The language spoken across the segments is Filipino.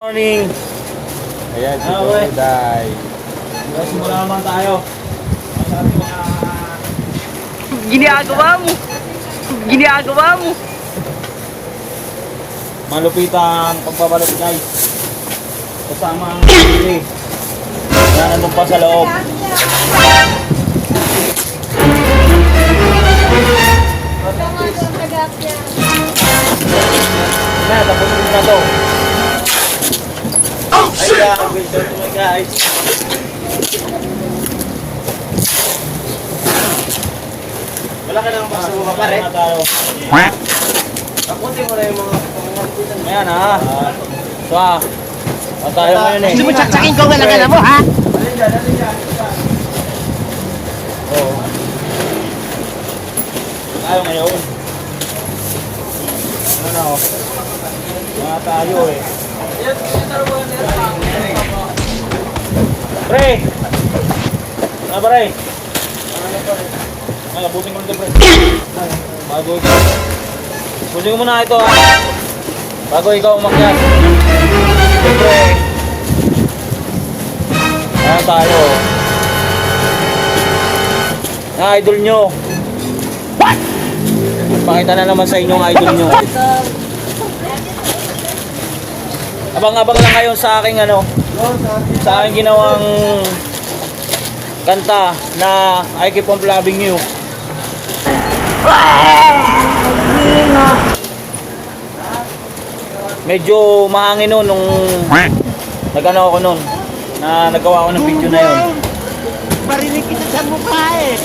Morning. Ayan, si Okay. Day. Simula naman tayo. Sa ating mga Ginagawa mo. Ginagawa mo. malupitan pagbabalot guys. Kasama ang pili. Na nandun pa sa loob. Na, tapusin mo na to. Oh shit! Ayan, welcome to my guys. Wala ka nang magsuha pa rin. Tapusin mo na yung mga pangalapitan. Ayan ha. So tayo ngayon eh. Hindi mo tsaksakin ko gala-gala mo, ha? Alin dyan, alin dyan. Oo. Tayo ngayon. Ano? Mga tayo eh. Pre! Ano ba pre? Ay, abutin ko nito pre. Bago ikaw. Abutin ko muna ito ha. Bago ikaw umakyat. Pre. Ayan tayo. Na idol nyo. What? Pakita na naman sa inyo ang idol nyo. Abang-abang lang kayo sa aking sa aking ginawang kanta na I keep on loving you. Medyo mahangin nun nung nagano ako nun na nagawa ko ng video na yun. Marinig kita sa mukha eh.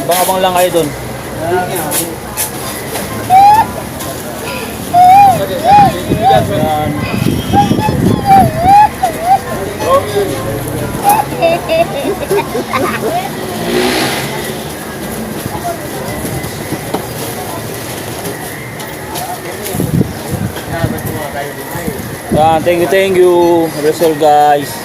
Abang-abang lang kayo dun. Yan. Yan, thank you, Rizal guys.